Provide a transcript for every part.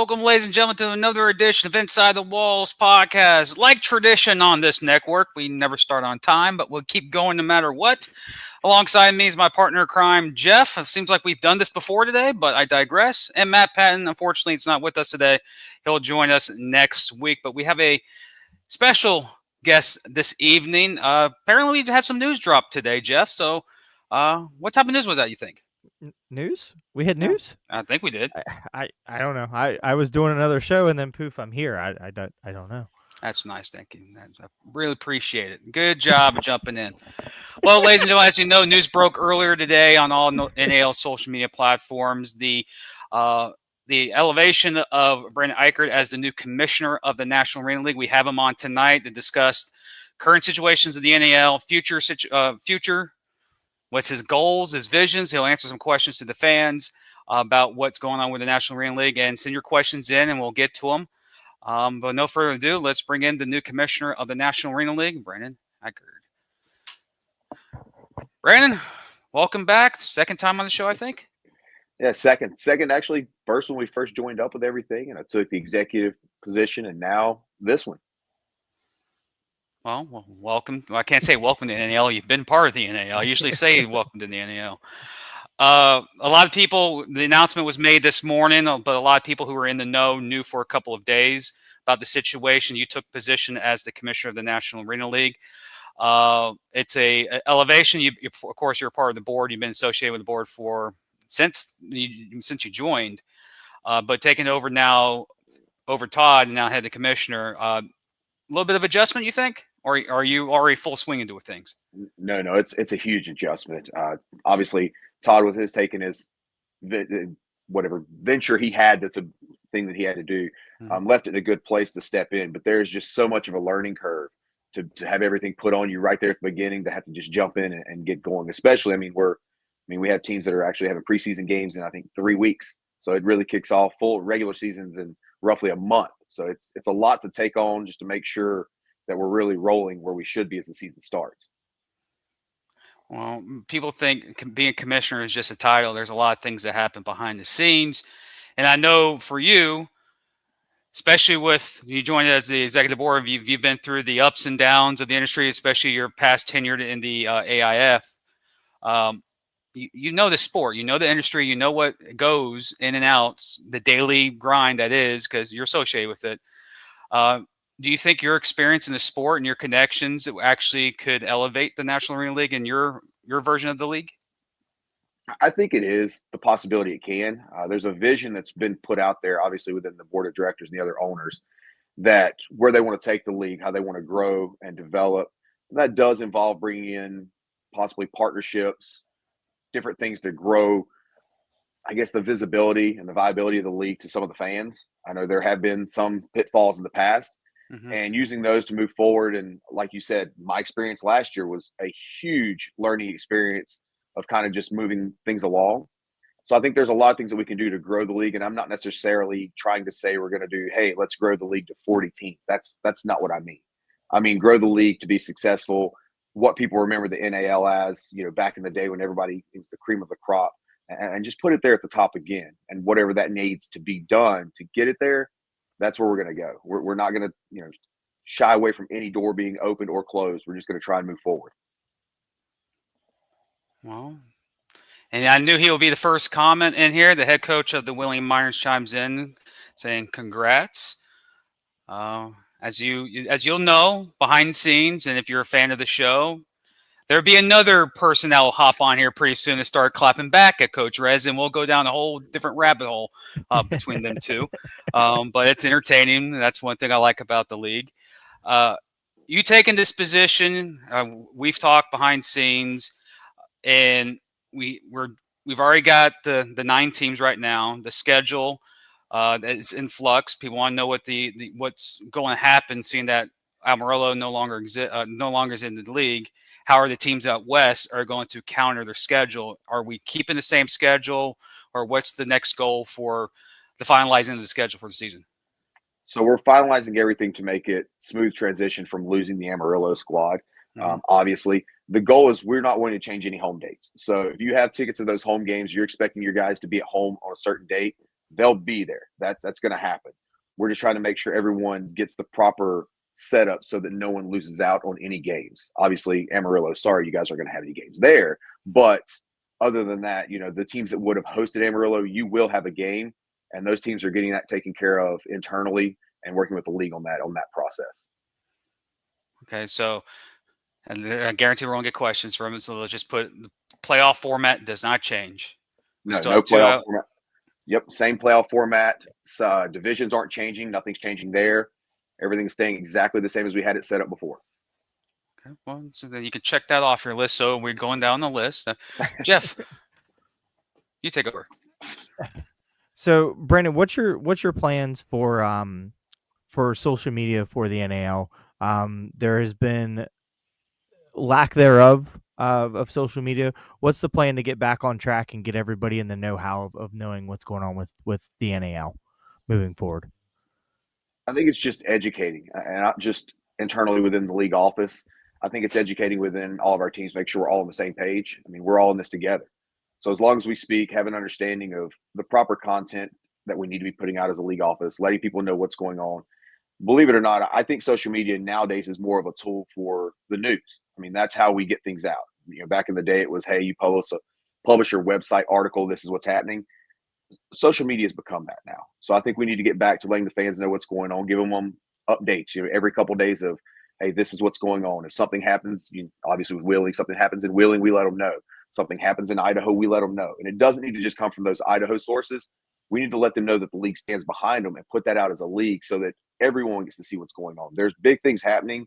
welcome, ladies and gentlemen, to another edition of Inside the Walls podcast. Like tradition on this network, we never start on time, but we'll keep going no matter what. Alongside me is my partner in crime, Jeff. It seems like we've done this before today, but I digress. And Matt Patton, unfortunately, it's not with us today. He'll join us next week, but we have a special guest this evening. Apparently, we had some news drop today, Jeff. So, what type of news was that, you think? News? We had news? I think we did. I don't know. I was doing another show and then poof, I'm here. I don't know. That's nice. Thank you. I really appreciate it. Good job of jumping in. Well, ladies and gentlemen, as you know, news broke earlier today on all NAL social media platforms. The elevation of Brandon Ikrad as the new commissioner of the National Arena League. We have him on tonight to discuss current situations of the NAL, future, what's his goals, his visions. He'll answer some questions to the fans about what's going on with the National Arena League, and send your questions in, and we'll get to them. But no further ado, let's bring in the new commissioner of the National Arena League, Brandon Ikrad. Brandon, welcome back. Second time on the show, I think. Yeah, second. Actually, first when we first joined up with everything, and I took the executive position, and now this one. Well, welcome. I can't say welcome to the NAL. You've been part of the NAL. I usually say welcome to the NAL. A lot of people, the announcement was made this morning, but a lot of people who were in the know knew for a couple of days about the situation. You took position as the commissioner of the National Arena League. It's a elevation. Of course, you're a part of the board. You've been associated with the board since you joined, but taking over now over Todd and now head the commissioner. A little bit of adjustment, you think, or are you already full swing into things? No, it's a huge adjustment. Obviously, Todd, with his taking his whatever venture he had, that's a thing that he had to do, left it in a good place to step in. But there's just so much of a learning curve to have everything put on you right there at the beginning, to have to just jump in and get going. Especially, we have teams that are actually having preseason games in, I think, 3 weeks. So it really kicks off full regular seasons in roughly a month. So it's a lot to take on just to make sure that we're really rolling where we should be as the season starts. Well, people think being commissioner is just a title. There's a lot of things that happen behind the scenes. And I know for you, especially with you joined as the executive board, you've been through the ups and downs of the industry, especially your past tenure in the AIF. You know the sport, you know the industry, you know what goes in and out, the daily grind that is, because you're associated with it. Do you think your experience in the sport and your connections actually could elevate the National Arena League and your version of the league? I think it is the possibility it can. There's a vision that's been put out there, obviously within the board of directors and the other owners, that where they want to take the league, how they want to grow and develop. That does involve bringing in possibly partnerships, different things to grow, I guess, the visibility and the viability of the league to some of the fans. I know there have been some pitfalls in the past, and using those to move forward. And like you said, my experience last year was a huge learning experience of kind of just moving things along. So I think there's a lot of things that we can do to grow the league. And I'm not necessarily trying to say we're going to do, hey, let's grow the league to 40 teams. That's not what I mean. I mean, grow the league to be successful. What people remember the NAL as, back in the day when everybody was the cream of the crop, and just put it there at the top again. And whatever that needs to be done to get it there, that's where we're going to go. We're not going to, shy away from any door being opened or closed. We're just going to try and move forward. Well, and I knew he would be the first comment in here. The head coach of the William Miners chimes in saying, congrats. As you'll know, behind the scenes, and if you're a fan of the show, there'll be another person that will hop on here pretty soon and start clapping back at Coach Rez, and we'll go down a whole different rabbit hole between them two. But it's entertaining. That's one thing I like about the league. You taking this position, we've talked behind scenes, and we've already got the 9 teams right now. The schedule is in flux. People want to know what's going to happen, seeing that Amarillo no longer is in the league. How are the teams out west are going to counter their schedule? Are we keeping the same schedule, or what's the next goal for the finalizing of the schedule for the season? So we're finalizing everything to make it smooth transition from losing the Amarillo squad. Obviously, the goal is we're not going to change any home dates. So if you have tickets to those home games, you're expecting your guys to be at home on a certain date, they'll be there. That's going to happen. We're just trying to make sure everyone gets the proper setup so that no one loses out on any games. Obviously, Amarillo, sorry, you guys aren't going to have any games there. But other than that, the teams that would have hosted Amarillo, you will have a game, and those teams are getting that taken care of internally and working with the league on that process. Okay, so and I guarantee we're gonna get questions from it. So let's just put the playoff format does not change. We still No have two playoff out. format. Yep, same playoff format. Divisions aren't changing. Nothing's changing there. Everything's staying exactly the same as we had it set up before. Okay, well, so then you can check that off your list. So we're going down the list. Jeff, you take over. So, Brandon, what's your plans for social media for the NAL? There has been lack thereof of social media. What's the plan to get back on track and get everybody in the know-how of knowing what's going on with the NAL moving forward? I think it's just educating, and not just internally within the league office. I think it's educating within all of our teams, make sure we're all on the same page. I mean, we're all in this together. So as long as we speak, have an understanding of the proper content that we need to be putting out as a league office, letting people know what's going on. Believe it or not, I think social media nowadays is more of a tool for the news. I mean, that's how we get things out. Back in the day, it was, hey, you publish your website article. This is what's happening. Social media has become that now. So I think we need to get back to letting the fans know what's going on, giving them updates, every couple of days of, hey, this is what's going on. If something happens, obviously with Wheeling, something happens in Wheeling, we let them know. Something happens in Idaho, we let them know. And it doesn't need to just come from those Idaho sources. We need to let them know that the league stands behind them and put that out as a league so that everyone gets to see what's going on. There's big things happening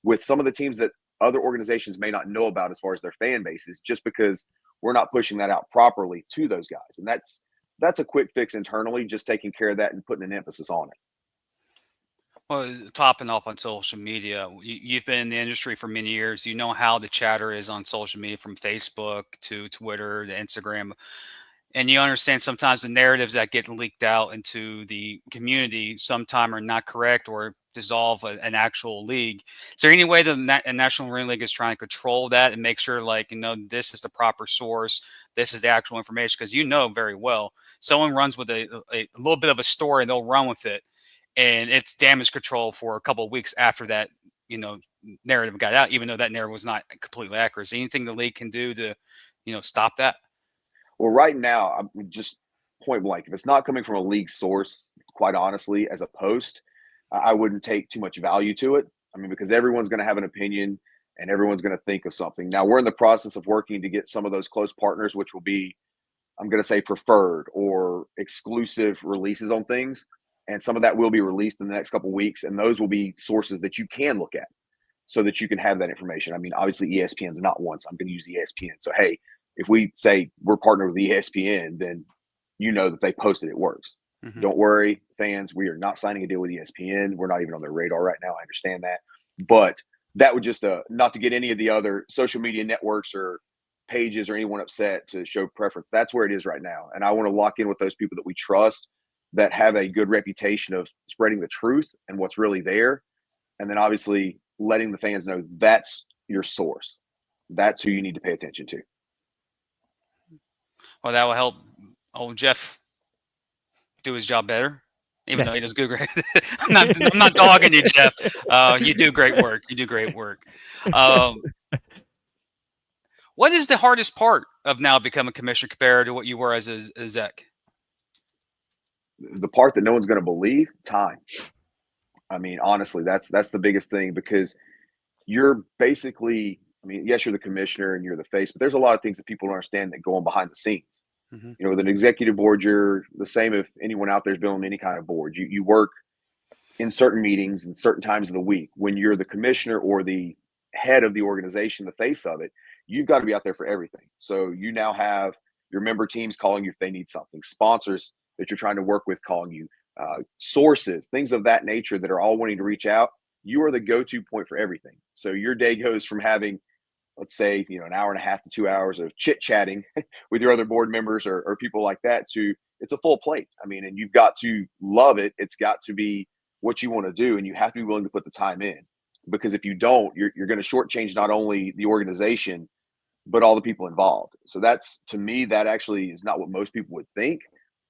with some of the teams that other organizations may not know about as far as their fan bases, just because we're not pushing that out properly to those guys. And that's a quick fix internally, just taking care of that and putting an emphasis on it. Well, topping off on social media, you've been in the industry for many years. You know how the chatter is on social media, from Facebook to Twitter to Instagram. And you understand sometimes the narratives that get leaked out into the community sometime are not correct or dissolve an actual league. Is there any way that a National Marine League is trying to control that and make sure, like, this is the proper source, this is the actual information? Because very well, someone runs with a little bit of a story and they'll run with it, and it's damage control for a couple of weeks after that, narrative got out, even though that narrative was not completely accurate. Is there anything the league can do to, stop that? Well, right now, I'm just point blank. If it's not coming from a league source, quite honestly, as a post, I wouldn't take too much value to it. I mean, because everyone's going to have an opinion and everyone's going to think of something. Now, we're in the process of working to get some of those close partners, which will be, I'm going to say, preferred or exclusive releases on things. And some of that will be released in the next couple of weeks. And those will be sources that you can look at so that you can have that information. I mean, obviously, ESPN's not one, so I'm going to use ESPN. So, hey, if we say we're partnered with ESPN, then that they posted it works. Mm-hmm. Don't worry, fans. We are not signing a deal with ESPN. We're not even on their radar right now. I understand that. But that would just not to get any of the other social media networks or pages or anyone upset to show preference. That's where it is right now. And I want to lock in with those people that we trust, that have a good reputation of spreading the truth and what's really there. And then obviously letting the fans know that's your source. That's who you need to pay attention to. Well, that will help Jeff do his job better, even though he does good. Great. I'm not dogging you, Jeff. You do great work. What is the hardest part of now becoming a commissioner compared to what you were as a Zec? The part that no one's going to believe, time. I mean, honestly, that's the biggest thing, because you're basically, I mean, yes, you're the commissioner and you're the face, but there's a lot of things that people don't understand that go on behind the scenes. Mm-hmm. With an executive board, you're the same if anyone out there's been on any kind of board. You work in certain meetings and certain times of the week. When you're the commissioner or the head of the organization, the face of it, you've got to be out there for everything. So you now have your member teams calling you if they need something, sponsors that you're trying to work with calling you, sources, things of that nature that are all wanting to reach out. You are the go-to point for everything. So your day goes from having, let's say, an hour and a half to 2 hours of chit-chatting with your other board members or people like that, to it's a full plate. I mean, and you've got to love it. It's got to be what you want to do, and you have to be willing to put the time in, because if you don't, you're going to shortchange not only the organization, but all the people involved. So that's, to me, that actually is not what most people would think.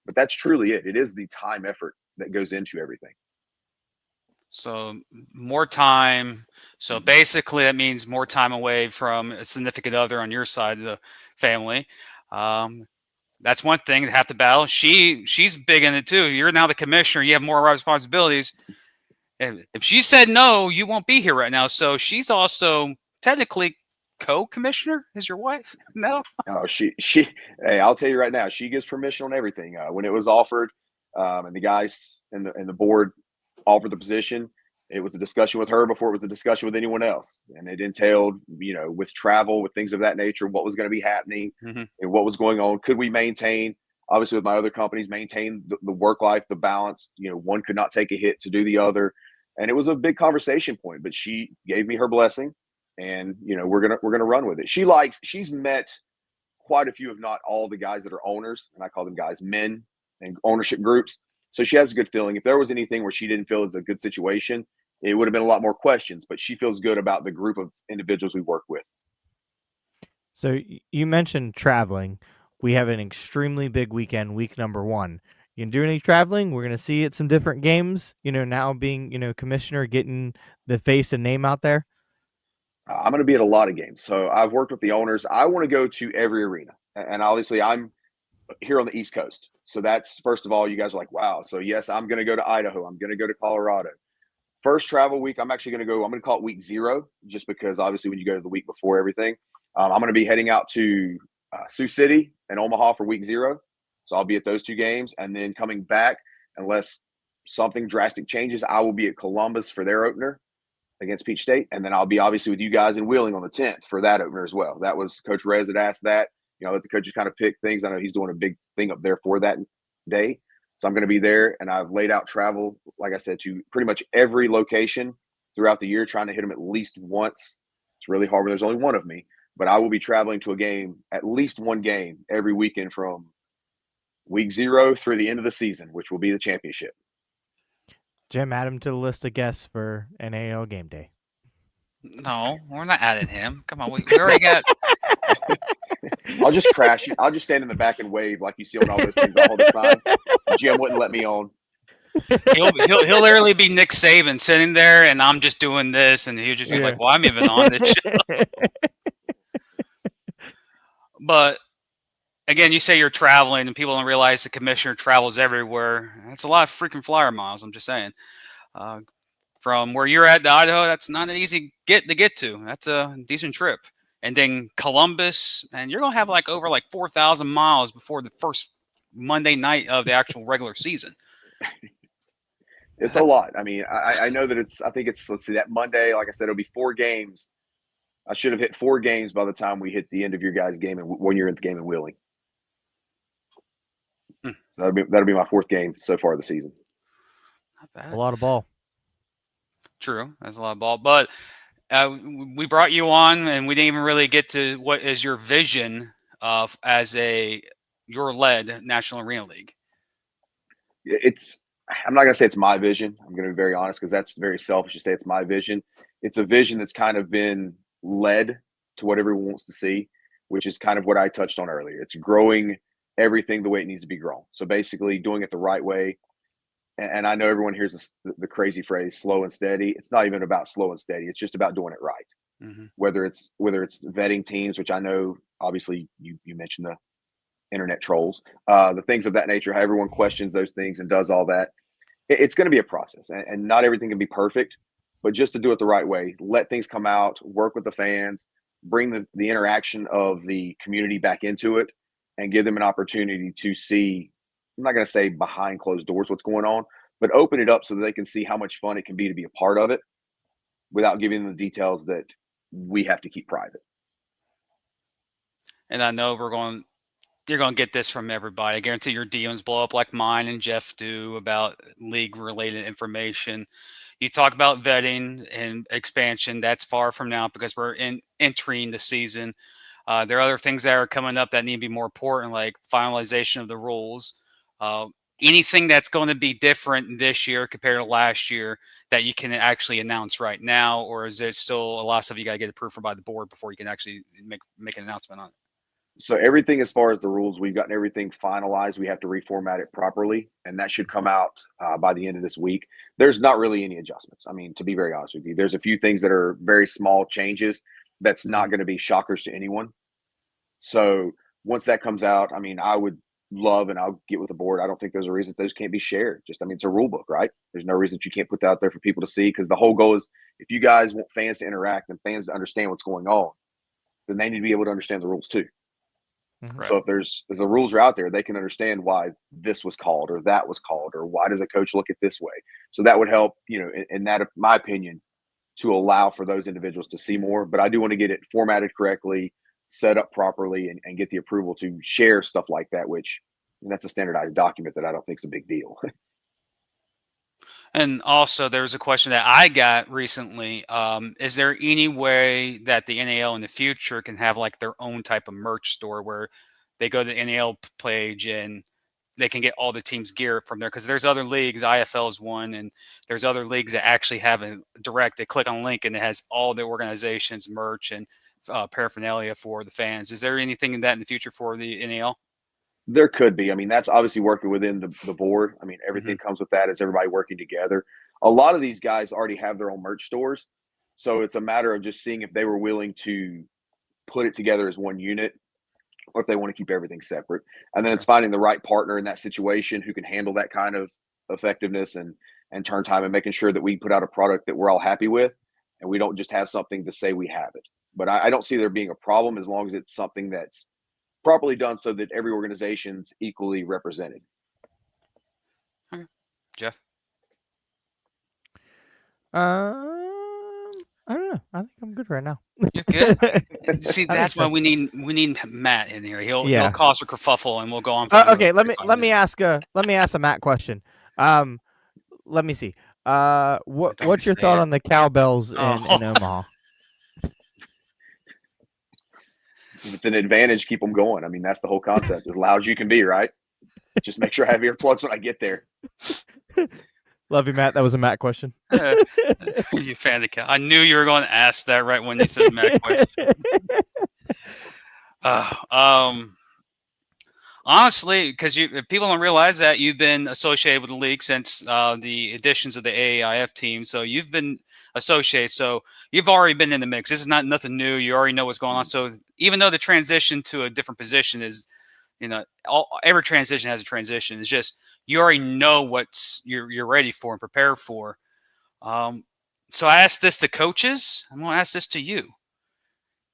But that's truly it. It is the time effort that goes into everything. So more time. So basically, that means more time away from a significant other on your side of the family. Um, that's one thing to have to battle. She's big in it too. You're now the commissioner. You have more responsibilities. And if she said no, you won't be here right now. So she's also technically co-commissioner. Is your wife? No. Oh, she. Hey, I'll tell you right now, she gives permission on everything. When it was offered, and the guys and the board offered the position, it was a discussion with her before it was a discussion with anyone else, and it entailed, with travel, with things of that nature, what was going to be happening, Mm-hmm. and what was going on. Could we maintain? Obviously, with my other companies, maintain the work life, the balance. One could not take a hit to do the other, and it was a big conversation point. But she gave me her blessing, and we're gonna run with it. She's met quite a few, if not all, the guys that are owners, and I call them guys, men and ownership groups. So she has a good feeling. If there was anything where she didn't feel it's a good situation, it would have been a lot more questions. But she feels good about the group of individuals we work with. So you mentioned traveling. We have an extremely big weekend, week number 1. You can do any traveling? We're going to see at some different games, now being, commissioner, getting the face and name out there. I'm going to be at a lot of games. So I've worked with the owners. I want to go to every arena. And obviously, I'm here on the East Coast. So that's, first of all, you guys are like, wow. So yes, I'm going to go to Idaho. I'm going to go to Colorado. First travel week, I'm actually going to call it week 0, just because obviously when you go to the week before everything, I'm going to be heading out to Sioux City and Omaha for week 0. So I'll be at those 2 games. And then coming back, unless something drastic changes, I will be at Columbus for their opener against Peach State. And then I'll be obviously with you guys in Wheeling on the 10th for that opener as well. That was Coach Rez that asked that. Let the coaches kind of pick things. I know he's doing a big thing up there for that day. So I'm going to be there, and I've laid out travel, like I said, to pretty much every location throughout the year, trying to hit them at least once. It's really hard when there's only one of me, but I will be traveling to a game, at least one game every weekend from week 0 through the end of the season, which will be the championship. Jim, add him to the list of guests for NAL game day. No, we're not adding him. Come on, we already got. I'll just crash it. I'll just stand in the back and wave like you see on all those things all the time. Jim wouldn't let me on. He'll literally be Nick Saban sitting there, and I'm just doing this, and he'll just be like, "Well, I'm even on this show." But again, you say you're traveling, and people don't realize the commissioner travels everywhere. That's a lot of freaking flyer miles. I'm just saying. From where you're at to Idaho, that's not an easy get to. That's a decent trip. And then Columbus, and you're gonna have over 4,000 miles before the first Monday night of the actual regular season. It's a lot. I mean, I know that I think it's, let's see, that Monday, like I said, it'll be 4 games. I should have hit 4 games by the time we hit the end of your guys' game and when you're at the game in Wheeling. So that'll be my 4th game so far this season. Not bad. A lot of ball. True, that's a lot of ball. But we brought you on, and we didn't even really get to what is your vision of as your led National Arena League. I'm not going to say it's my vision. I'm going to be very honest, because that's very selfish to say it's my vision. It's a vision that's kind of been led to what everyone wants to see, which is kind of what I touched on earlier. It's growing everything the way it needs to be grown. So basically doing it the right way. And I know everyone hears the crazy phrase, slow and steady. It's not even about slow and steady. It's just about doing it right. Mm-hmm. Whether it's vetting teams, which I know obviously you mentioned the internet trolls, the things of that nature, how everyone questions those things and does all that. It's going to be a process, and not everything can be perfect, but just to do it the right way, let things come out, work with the fans, bring the interaction of the community back into it, and give them an opportunity to see, I'm not going to say behind closed doors what's going on, but open it up so that they can see how much fun it can be to be a part of it without giving them the details that we have to keep private. And I know you're going to get this from everybody. I guarantee your DMs blow up like mine and Jeff do about league-related information. You talk about vetting and expansion. That's far from now because we're entering the season. There are other things that are coming up that need to be more important, like finalization of the rules. Anything that's going to be different this year compared to last year that you can actually announce right now, or is it still a lot of stuff you got to get approved by the board before you can actually make an announcement on it? So everything as far as the rules, we've gotten everything finalized. We have to reformat it properly, and that should come out by the end of this week. There's not really any adjustments. I mean, to be very honest with you, there's a few things that are very small changes that's not going to be shockers to anyone. So once that comes out, I mean, I would love, and I'll get with the board. I don't think there's a reason those can't be shared. Just, I mean, it's a rule book, right? There's no reason that you can't put that out there for people to see, because the whole goal is if you guys want fans to interact and fans to understand what's going on, then they need to be able to understand the rules too. Mhm. So if the rules are out there, they can understand why this was called or that was called, or why does a coach look at this way. So that would help, in that, in my opinion, to allow for those individuals to see more. But I do want to get it formatted correctly, set up properly, and get the approval to share stuff like that, which that's a standardized document that I don't think is a big deal. And also, there was a question that I got recently. Is there any way that the NAL in the future can have like their own type of merch store where they go to the NAL page and they can get all the teams' gear from there? Because there's other leagues, IFL is one, and there's other leagues that actually have a direct. They click on a link and it has all the organizations' merch and paraphernalia for the fans. Is there anything in that in the future for the NAL? There could be. I mean, that's obviously working within the board. I mean, Mm-hmm. everything comes with that. Is everybody working together? A lot of these guys already have their own merch stores. So it's a matter of just seeing if they were willing to put it together as one unit, or if they want to keep everything separate. And then it's Okay. finding the right partner in that situation who can handle that kind of effectiveness and turn time, and making sure that we put out a product that we're all happy with, and we don't just have something to say we have it. But I don't see there being a problem as long as it's something that's properly done so that every organization's equally represented. Okay. Jeff? I don't know. I think I'm good right now. You're good. See, I think that's why so. we need Matt in here. He'll Yeah. cause a kerfuffle, and we'll go on for another Okay. Let 45 me minutes. ask a Matt question. Let me see. Don't What's your say thought it. on the cowbells Oh, in Omaha? If it's an advantage, keep them going. I mean, that's the whole concept. As loud as you can be, right? Just make sure I have earplugs when I get there. Love you, Matt. That was a Matt question. you fan of the cow. I knew you were going to ask that right when you said Matt question. Um, honestly, because people don't realize that you've been associated with the league since the additions of the AAIF team. So you've been associated. So you've already been in the mix. This is not nothing new. You already know what's going on. So even though the transition to a different position is, every transition has a transition. It's just you already know what you're ready for and prepared for. So I asked this to coaches. I'm going to ask this to you.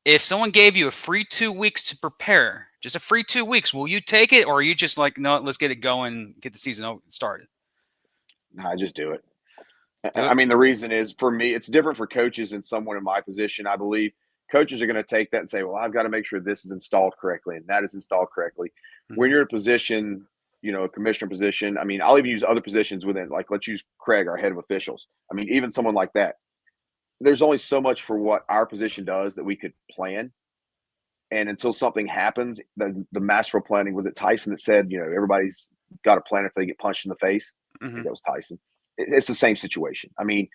If someone gave you a free 2 weeks to prepare, just a free 2 weeks, will you take it, or are you just like, no, let's get it going, get the season started? I just do it. Do I it. mean, the reason is, for me, it's different for coaches and someone in my position. I believe coaches are going to take that and say, well, I've got to make sure this is installed correctly and that is installed correctly. When Mm-hmm. you're in a position, a commissioner position, I mean, I'll even use other positions within, like, let's use Craig, our head of officials. I mean, even someone like that, there's only so much for what our position does that we could plan. And until something happens, the masterful planning, was it Tyson that said, everybody's got a plan if they get punched in the face? I Mm-hmm. think that was Tyson. It's the same situation. I mean,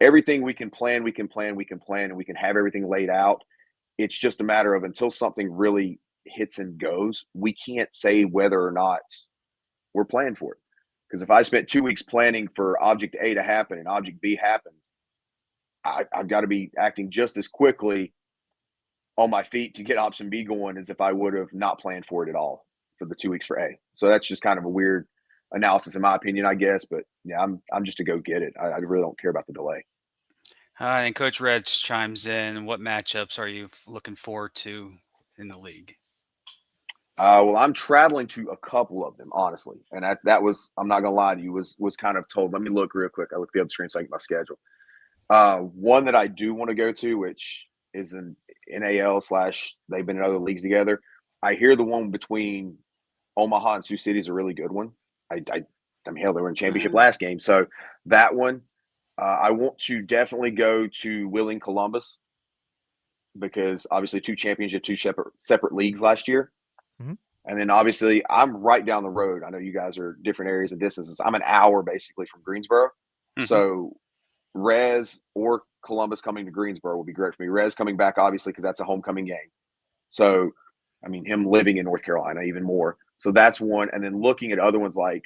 everything we can plan, we can plan, we can plan, and we can have everything laid out. It's just a matter of, until something really hits and goes, we can't say whether or not we're planning for it. Because if I spent 2 weeks planning for object A to happen and object B happens, I've got to be acting just as quickly on my feet to get option B going as if I would have not planned for it at all for the 2 weeks for A. So that's just kind of a weird analysis, in my opinion, I guess. But yeah, I'm just to go get it. I really don't care about the delay. And Coach Reds chimes in. What matchups are you looking forward to in the league? Well, I'm traveling to a couple of them, honestly, and that was, I'm not gonna lie to you, was kind of told. Let me look real quick. I looked the other screen so I get my schedule. One that I do want to go to, which is an NAL / they've been in other leagues together. I hear the one between Omaha and Sioux City is a really good one. I mean, hell, they were in championship last game, so that one. I want to definitely go to Wheeling, Columbus, because obviously two separate leagues last year. Mhm. And then obviously I'm right down the road. I know you guys are different areas and distances. I'm an hour basically from Greensboro. Mm-hmm. So Rez or Columbus coming to Greensboro will be great for me. Rez coming back, obviously, because that's a homecoming game. So I mean, him living in North Carolina even more. So that's one. And then looking at other ones like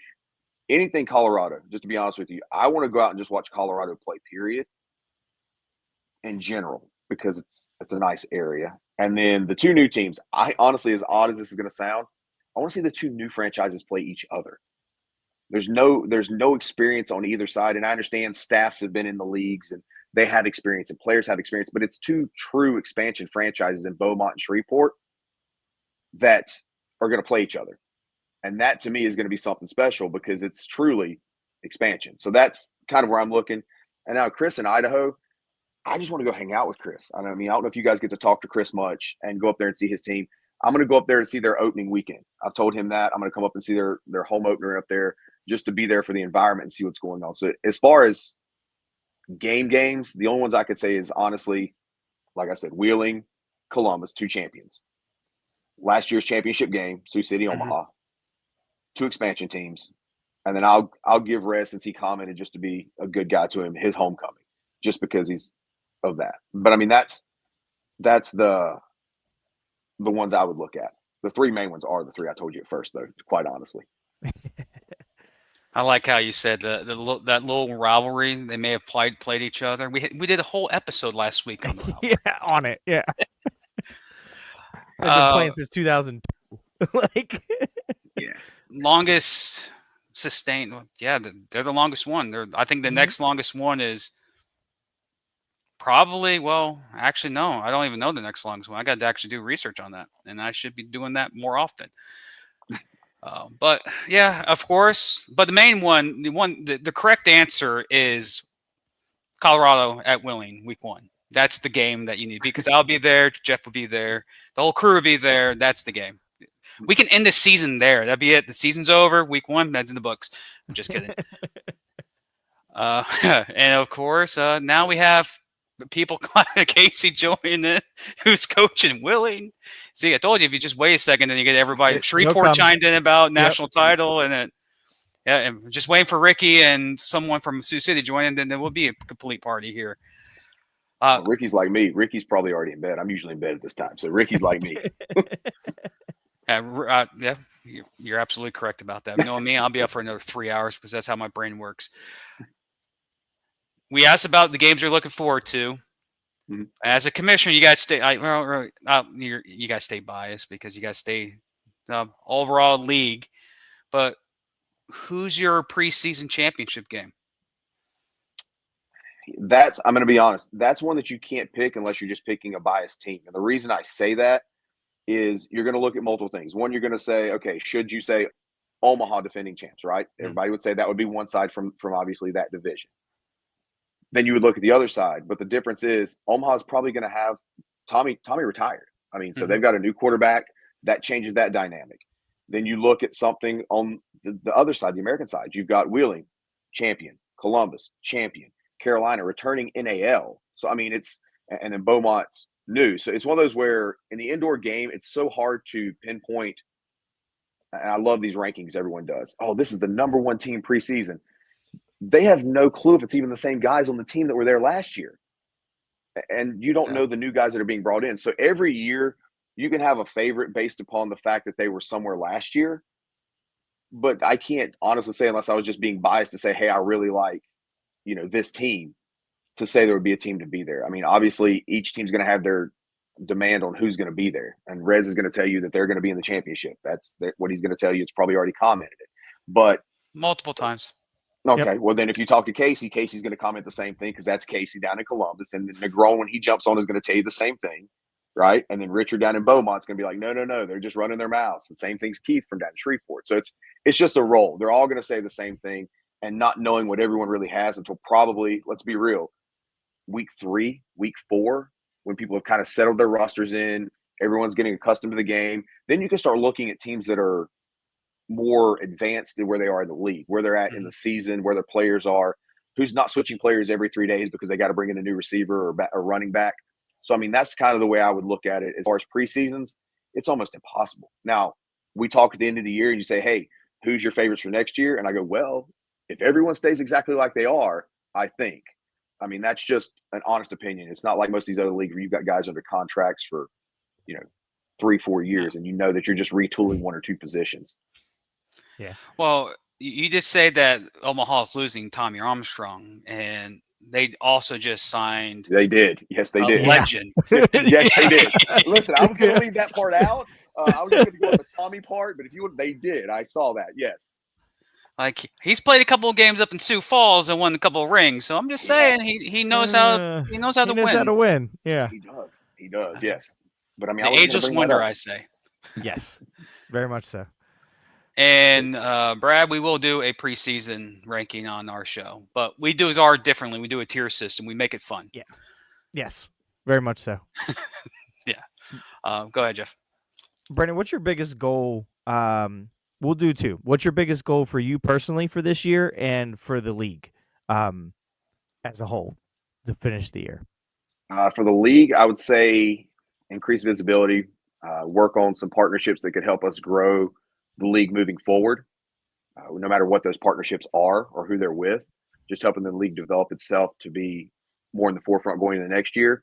anything Colorado, just to be honest with you, I want to go out and just watch Colorado play, period, in general, because it's a nice area. And then the two new teams, I honestly, as odd as this is going to sound, I want to see the two new franchises play each other. There's no experience on either side. And I understand staffs have been in the leagues and they have experience and players have experience, but it's two true expansion franchises in Beaumont and Shreveport that are going to play each other. And that to me is going to be something special because it's truly expansion. So that's kind of where I'm looking. And now Chris in Idaho, I just want to go hang out with Chris. I mean, I don't know if you guys get to talk to Chris much and go up there and see his team. I'm going to go up there and see their opening weekend. I've told him that. I'm going to come up and see their home opener up there just to be there for the environment and see what's going on. So as far as games, the only ones I could say is honestly, like I said, Wheeling, Columbus, two champions. Last year's championship game, Sioux City, Omaha, two expansion teams. And then I'll give Rez, since he commented, just to be a good guy to him, his homecoming, just because he's of that. But I mean, that's the ones I would look at. The three main ones are the three I told you at first, though, quite honestly. I like how you said that little rivalry. They may have played each other. We did a whole episode last week on the rivalry. Yeah, on it. Yeah. They've been playing since 2002. Like, yeah, longest sustained. Yeah, they're the longest one. I think the next longest one is probably. Well, actually, no. I don't even know the next longest one. I got to actually do research on that, and I should be doing that more often. But yeah, of course. But the main one, the correct answer is Colorado at Wheeling, week 1. That's the game that you need because I'll be there, Jeff will be there, the whole crew will be there. That's the game. We can end the season there. That'd be it. The season's over. Week 1, that's in the books. I'm just kidding. And of course, now we have people, Casey joining in, who's coaching Wheeling. See, I told you, if you just wait a second, then you get everybody. Shreveport chimed in about national title, and then and just waiting for Ricky and someone from Sioux City joining. Then there will be a complete party here. Ricky's like me. Ricky's probably already in bed. I'm usually in bed at this time, so Ricky's like me. Yeah, you're absolutely correct about that. Knowing me, I'll be up for another 3 hours because that's how my brain works. We asked about the games you're looking forward to. Mm-hmm. As a commissioner, you guys stay. You guys stay biased because you guys stay overall league. But who's your preseason championship game? I'm going to be honest. That's one that you can't pick unless you're just picking a biased team. And the reason I say that is you're going to look at multiple things. One, you're going to say, okay, should you say Omaha defending champs, right? Mm-hmm. Everybody would say that would be one side from obviously that division. Then you would look at the other side. But the difference is Omaha's probably going to have Tommy retired. I mean, so they've got a new quarterback. That changes that dynamic. Then you look at something on the other side, the American side. You've got Wheeling, champion, Columbus, champion, Carolina, returning NAL. So, I mean, and then Beaumont's new. So it's one of those where in the indoor game, it's so hard to pinpoint. And I love these rankings everyone does. Oh, this is the number 1 team preseason. They have no clue if it's even the same guys on the team that were there last year. And you don't know the new guys that are being brought in. So every year you can have a favorite based upon the fact that they were somewhere last year. But I can't honestly say, unless I was just being biased, to say, hey, I really like, this team, to say there would be a team to be there. I mean, obviously each team's going to have their demand on who's going to be there. And Rez is going to tell you that they're going to be in the championship. That's what he's going to tell you. It's probably already commented it. But multiple times. Okay, well, then if you talk to Casey, Casey's going to comment the same thing because that's Casey down in Columbus. And Negron, when he jumps on, is going to tell you the same thing, right? And then Richard down in Beaumont's going to be like, no, they're just running their mouths. And same thing's Keith from down in Shreveport. So it's just a role. They're all going to say the same thing and not knowing what everyone really has until probably, let's be real, week 3, week 4, when people have kind of settled their rosters in, everyone's getting accustomed to the game. Then you can start looking at teams that are more advanced than where they are in the league, where they're at in the season, where their players are, who's not switching players every 3 days because they got to bring in a new receiver or running back. So, I mean, that's kind of the way I would look at it. As far as preseasons, it's almost impossible. Now, we talk at the end of the year and you say, hey, who's your favorites for next year? And I go, well, if everyone stays exactly like they are, I think. I mean, that's just an honest opinion. It's not like most of these other leagues where you've got guys under contracts for, 3-4 years, and you know that you're just retooling one or two positions. Yeah. Well, you just say that Omaha's losing Tommy Armstrong, and they also just signed They did. Yes, they a did. legend. Yes, they did. Listen, I was going Yeah. to leave that part out. I was just going to go with the Tommy part, but if you would, they did. I saw that. Yes. Like he's played a couple of games up in Sioux Falls and won a couple of rings. So I'm just saying he knows how to He knows how win. to win. Yeah. He does. He does. Yes. But I mean, I The wasn't going to ageless bring that wonder, up. I say. Yes. Very much so. And Brad, we will do a preseason ranking on our show, but we do ours differently. We do a tier system. We make it fun. Yeah. Yes. Very much so. Go ahead, Jeff. Brendan, what's your biggest goal? We'll do two. What's your biggest goal for you personally for this year and for the league as a whole to finish the year? For the league, I would say increase visibility, work on some partnerships that could help us grow the league moving forward, no matter what those partnerships are or who they're with, just helping the league develop itself to be more in the forefront going into the next year.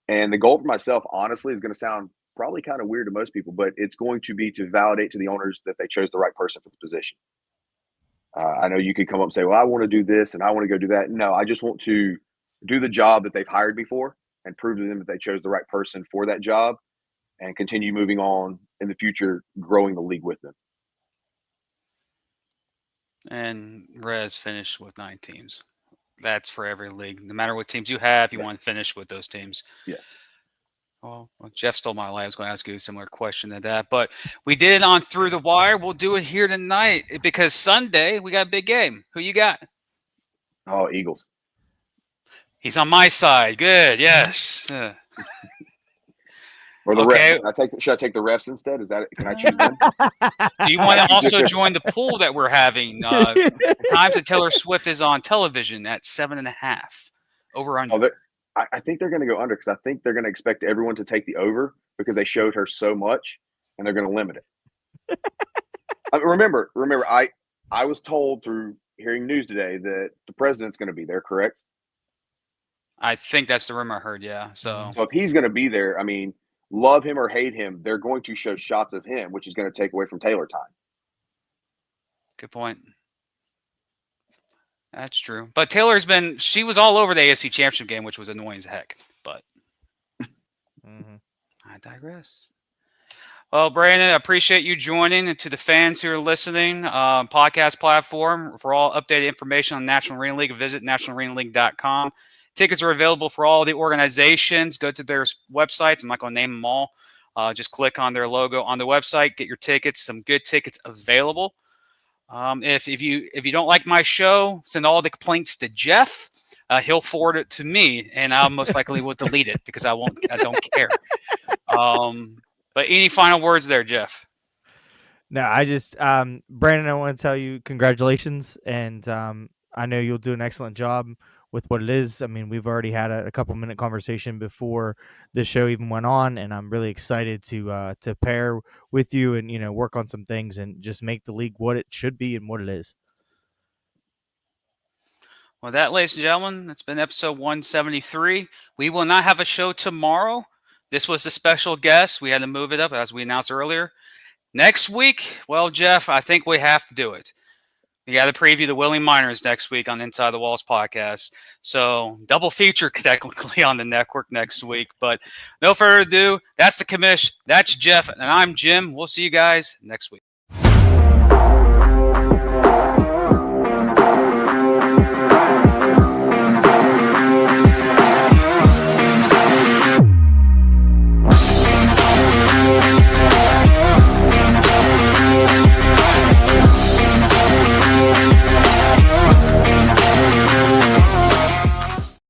And the goal for myself, honestly, is going to sound probably kind of weird to most people, but it's going to be to validate to the owners that they chose the right person for the position. I know you could come up and say, well, I want to do this and I want to go do that. No, I just want to do the job that they've hired me for and prove to them that they chose the right person for that job and continue moving on in the future, growing the league with them. And Rez finished with 9 teams. That's for every league. No matter what teams you have, you Yes. want to finish with those teams. Yes. Well, Jeff stole my line. I was going to ask you a similar question to that, but we did it on Through the Wire. We'll do it here tonight because Sunday we got a big game. Who you got? Oh, Eagles. He's on my side. Good. Yes. Or the Okay. refs. Should I take the refs instead? Is that, can I choose them? Do you want to also join the pool that we're having? Times that Taylor Swift is on television at 7.5 over under. I think they're going to go under because I think they're going to expect everyone to take the over because they showed her so much and they're going to limit it. Remember, I was told through hearing news today that the president's going to be there, correct? I think that's the rumor I heard, yeah. So if he's going to be there, I mean, love him or hate him, they're going to show shots of him, which is going to take away from Taylor time. Good point. That's true. But she was all over the AFC Championship game, which was annoying as heck. But I digress. Well, Brandon, I appreciate you joining. And to the fans who are listening, podcast platform, for all updated information on National Arena League, visit nationalarenaleague.com. Tickets are available for all the organizations. Go to their websites. I'm not going to name them all. Just click on their logo on the website. Get your tickets. Some good tickets available. If you don't like my show, send all the complaints to Jeff. He'll forward it to me, and I most likely will delete it because I don't care. But any final words there, Jeff? No, I just Brandon, I want to tell you congratulations, and I know you'll do an excellent job with what it is. I mean, we've already had a couple minute conversation before the show even went on, and I'm really excited to pair with you and work on some things and just make the league what it should be and what it is. Well, that, ladies and gentlemen, that's been episode 173. We will not have a show tomorrow. This was a special guest. We had to move it up as we announced earlier. Next week, well, Jeff, I think we have to do it. We got to preview the Willing Miners next week on Inside the Walls podcast. So double feature technically on the network next week. But no further ado, that's the commish. That's Jeff, and I'm Jim. We'll see you guys next week.